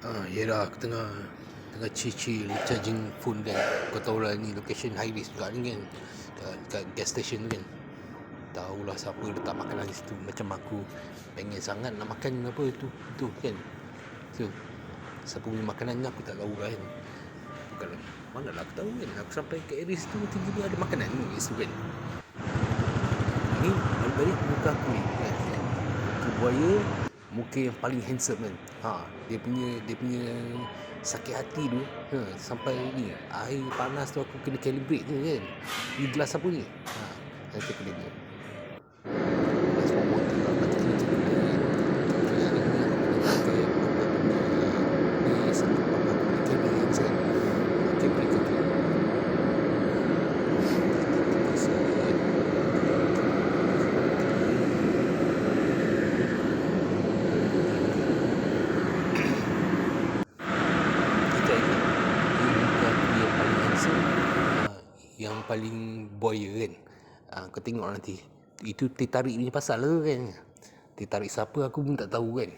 Yelah, aku tengah chill charging phone kan. Kau tahulah ni location high risk juga ni kan, kat gas station tu kan. Tahulah siapa letak makanan di situ. Macam aku pengen sangat nak makan apa tu kan. So siapa punya makanan ni aku tak tahu kan. Bukan mana lah aku tahu kan. Aku sampai ke area situ tiba-tiba ada makanan ni kat situ kan. Ni balik muka aku ni kan. Muka buaya, muka yang paling handsome kan. Dia punya sakit hati tu sampai ni air panas tu aku kena calibrate je kan. Ni gelas apa ni? Nanti aku tengok. Gelas warm water lah. Nanti kena cakap kan. Okay, hari ni aku kena pakai beberapa ni sebab aku kena carry hands kan. Okay, break okay. Yang paling boya kan. Kau tengok nanti. Itu teh tarik punya pasal lah kan. Teh tarik siapa aku pun tak tahu kan.